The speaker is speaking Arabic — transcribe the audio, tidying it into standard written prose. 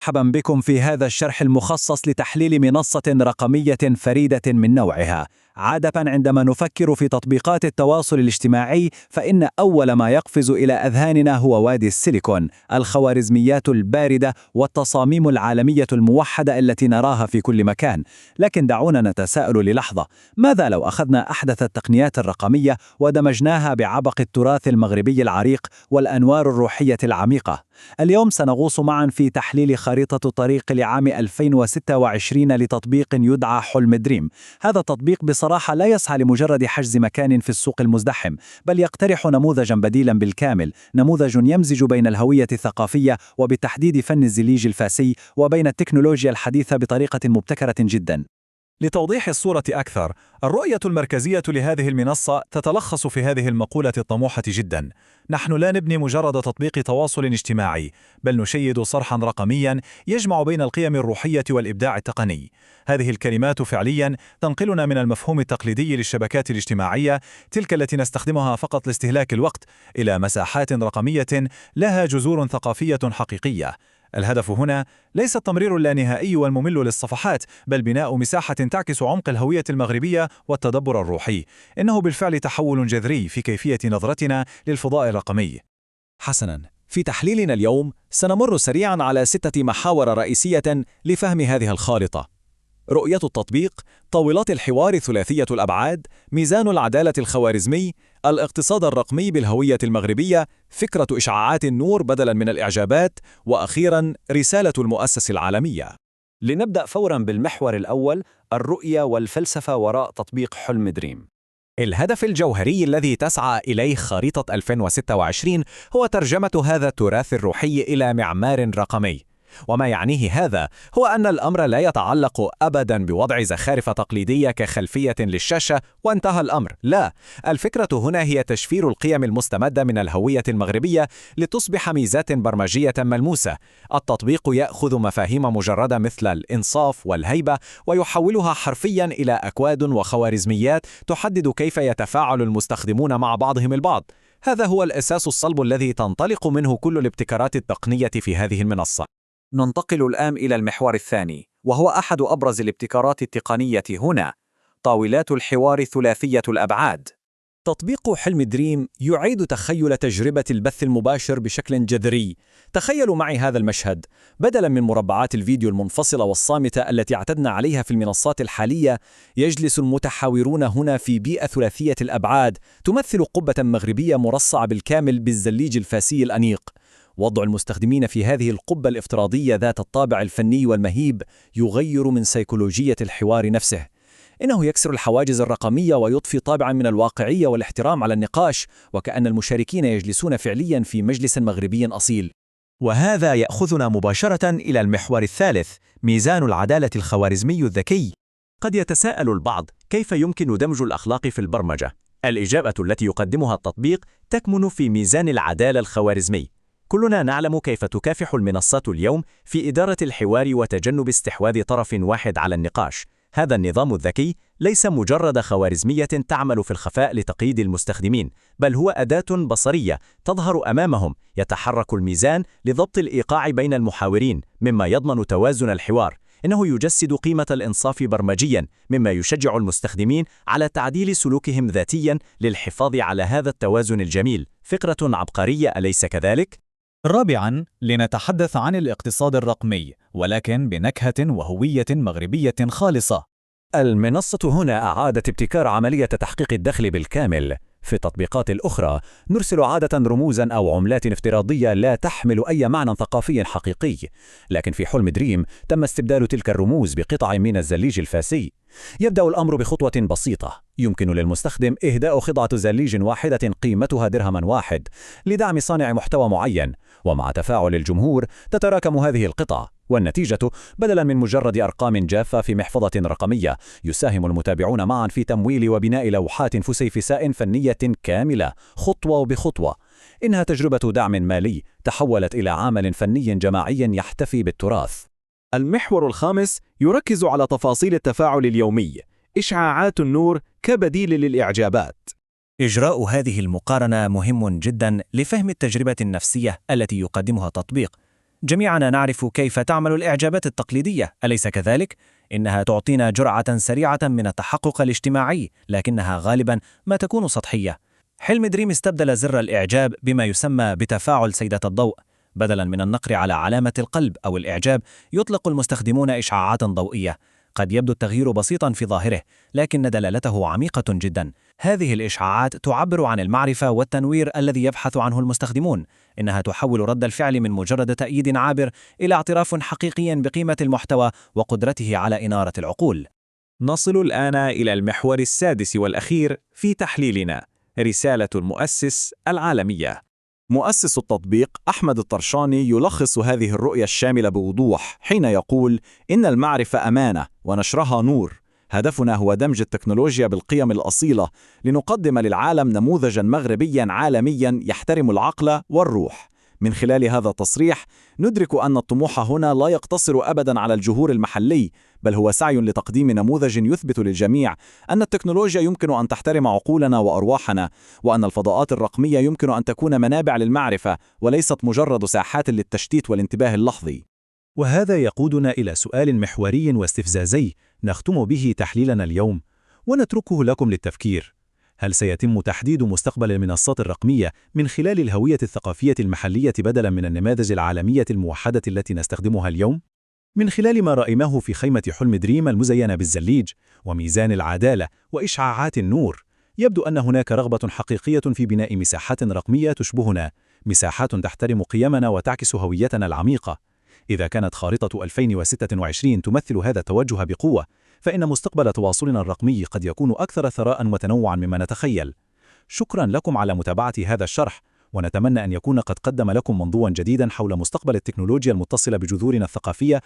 مرحبا بكم في هذا الشرح المخصص لتحليل منصة رقمية فريدة من نوعها. عادة عندما نفكر في تطبيقات التواصل الاجتماعي فإن أول ما يقفز إلى أذهاننا هو وادي السيليكون، الخوارزميات الباردة والتصاميم العالمية الموحدة التي نراها في كل مكان. لكن دعونا نتساءل للحظة، ماذا لو أخذنا أحدث التقنيات الرقمية ودمجناها بعبق التراث المغربي العريق والأنوار الروحية العميقة؟ اليوم سنغوص معا في تحليل خريطة طريق لعام 2026 لتطبيق يدعى حلم دريم. هذا التطبيق بصراحة لا يسعى لمجرد حجز مكان في السوق المزدحم، بل يقترح نموذجا بديلا بالكامل، نموذج يمزج بين الهوية الثقافية وبالتحديد فن الزليج الفاسي وبين التكنولوجيا الحديثة بطريقة مبتكرة جدا. لتوضيح الصورة أكثر، الرؤية المركزية لهذه المنصة تتلخص في هذه المقولة الطموحة جدا: نحن لا نبني مجرد تطبيق تواصل اجتماعي، بل نشيد صرحا رقميا يجمع بين القيم الروحية والإبداع التقني. هذه الكلمات فعليا تنقلنا من المفهوم التقليدي للشبكات الاجتماعية، تلك التي نستخدمها فقط لاستهلاك الوقت، إلى مساحات رقمية لها جذور ثقافية حقيقية. الهدف هنا ليس التمرير اللانهائي والممل للصفحات، بل بناء مساحة تعكس عمق الهوية المغربية والتدبر الروحي. إنه بالفعل تحول جذري في كيفية نظرتنا للفضاء الرقمي. حسناً، في تحليلنا اليوم سنمر سريعاً على 6 محاور رئيسية لفهم هذه الخارطة: رؤية التطبيق، طاولات الحوار ثلاثية الأبعاد، ميزان العدالة الخوارزمي، الاقتصاد الرقمي بالهوية المغربية، فكرة إشعاعات النور بدلاً من الإعجابات، وأخيراً رسالة المؤسس العالمية. لنبدأ فوراً بالمحور الأول، الرؤية والفلسفة وراء تطبيق حلم دريم. الهدف الجوهري الذي تسعى إليه خريطة 2026 هو ترجمة هذا التراث الروحي إلى معمار رقمي. وما يعنيه هذا هو أن الأمر لا يتعلق أبداً بوضع زخارف تقليدية كخلفية للشاشة وانتهى الأمر. لا، الفكرة هنا هي تشفير القيم المستمدة من الهوية المغربية لتصبح ميزات برمجية ملموسة. التطبيق يأخذ مفاهيم مجردة مثل الإنصاف والهيبة ويحولها حرفياً إلى أكواد وخوارزميات تحدد كيف يتفاعل المستخدمون مع بعضهم البعض. هذا هو الأساس الصلب الذي تنطلق منه كل الابتكارات التقنية في هذه المنصة. ننتقل الآن إلى المحور الثاني، وهو أحد أبرز الابتكارات التقنية هنا: طاولات الحوار ثلاثية الأبعاد. تطبيق حلم دريم يعيد تخيل تجربة البث المباشر بشكل جذري. تخيلوا معي هذا المشهد: بدلاً من مربعات الفيديو المنفصلة والصامتة التي اعتدنا عليها في المنصات الحالية، يجلس المتحاورون هنا في بيئة ثلاثية الأبعاد تمثل قبة مغربية مرصعة بالكامل بالزليج الفاسي الأنيق. وضع المستخدمين في هذه القبة الافتراضية ذات الطابع الفني والمهيب يغير من سيكولوجية الحوار نفسه. إنه يكسر الحواجز الرقمية ويضفي طابعاً من الواقعية والاحترام على النقاش، وكأن المشاركين يجلسون فعلياً في مجلس مغربي أصيل. وهذا يأخذنا مباشرة إلى المحور الثالث: ميزان العدالة الخوارزمي الذكي. قد يتساءل البعض: كيف يمكن دمج الأخلاق في البرمجة؟ الإجابة التي يقدمها التطبيق تكمن في ميزان العدالة الخوارزمي. كلنا نعلم كيف تكافح المنصات اليوم في إدارة الحوار وتجنب استحواذ طرف واحد على النقاش. هذا النظام الذكي ليس مجرد خوارزمية تعمل في الخفاء لتقييد المستخدمين، بل هو أداة بصرية تظهر أمامهم. يتحرك الميزان لضبط الإيقاع بين المحاورين، مما يضمن توازن الحوار. إنه يجسد قيمة الإنصاف برمجياً، مما يشجع المستخدمين على تعديل سلوكهم ذاتياً للحفاظ على هذا التوازن الجميل. فكرة عبقرية، أليس كذلك؟ رابعاً، لنتحدث عن الاقتصاد الرقمي، ولكن بنكهة وهوية مغربية خالصة. المنصة هنا أعادت ابتكار عملية تحقيق الدخل بالكامل. في التطبيقات الأخرى نرسل عادة رموزاً أو عملات افتراضية لا تحمل أي معنى ثقافي حقيقي، لكن في حلم دريم تم استبدال تلك الرموز بقطع من الزليج الفاسي. يبدأ الأمر بخطوة بسيطة: يمكن للمستخدم إهداء قطعة زليج واحدة قيمتها درهم واحد لدعم صانع محتوى معين، ومع تفاعل الجمهور تتراكم هذه القطع، والنتيجة بدلاً من مجرد أرقام جافة في محفظة رقمية، يساهم المتابعون معاً في تمويل وبناء لوحات فسيفساء فنية كاملة خطوة بخطوة. إنها تجربة دعم مالي تحولت إلى عمل فني جماعي يحتفي بالتراث. المحور الخامس يركز على تفاصيل التفاعل اليومي، إشعاعات النور كبديل للإعجابات. إجراء هذه المقارنة مهم جدا لفهم التجربة النفسية التي يقدمها التطبيق. جميعنا نعرف كيف تعمل الإعجابات التقليدية، أليس كذلك؟ إنها تعطينا جرعة سريعة من التحقق الاجتماعي، لكنها غالباً ما تكون سطحية. حلم دريم استبدل زر الإعجاب بما يسمى بتفاعل سيدة الضوء. بدلاً من النقر على علامة القلب أو الإعجاب، يطلق المستخدمون إشعاعات ضوئية. قد يبدو التغيير بسيطاً في ظاهره، لكن دلالته عميقة جداً. هذه الإشعاعات تعبر عن المعرفة والتنوير الذي يبحث عنه المستخدمون. إنها تحول رد الفعل من مجرد تأييد عابر إلى اعتراف حقيقي بقيمة المحتوى وقدرته على إنارة العقول. نصل الآن إلى المحور السادس والأخير في تحليلنا، رسالة المؤسس العالمية. مؤسس التطبيق أحمد الطرشاني يلخص هذه الرؤية الشاملة بوضوح حين يقول: إن المعرفة أمانة ونشرها نور. هدفنا هو دمج التكنولوجيا بالقيم الأصيلة لنقدم للعالم نموذجاً مغربياً عالمياً يحترم العقل والروح. من خلال هذا التصريح ندرك أن الطموح هنا لا يقتصر أبداً على الجهور المحلي، بل هو سعي لتقديم نموذج يثبت للجميع أن التكنولوجيا يمكن أن تحترم عقولنا وأرواحنا، وأن الفضاءات الرقمية يمكن أن تكون منابع للمعرفة وليست مجرد ساحات للتشتيت والانتباه اللحظي. وهذا يقودنا إلى سؤال محوري واستفزازي نختم به تحليلنا اليوم، ونتركه لكم للتفكير. هل سيتم تحديد مستقبل المنصات الرقمية من خلال الهوية الثقافية المحلية بدلاً من النماذج العالمية الموحدة التي نستخدمها اليوم؟ من خلال ما رأيناه في خيمة حلم دريم المزينة بالزليج وميزان العدالة وإشعاعات النور، يبدو أن هناك رغبة حقيقية في بناء مساحات رقمية تشبهنا، مساحات تحترم قيمنا وتعكس هويتنا العميقة. إذا كانت خارطة 2026 تمثل هذا التوجه بقوة، فإن مستقبل تواصلنا الرقمي قد يكون أكثر ثراء وتنوعا مما نتخيل. شكرا لكم على متابعة هذا الشرح، ونتمنى أن يكون قد قدم لكم منظورا جديدا حول مستقبل التكنولوجيا المتصلة بجذورنا الثقافية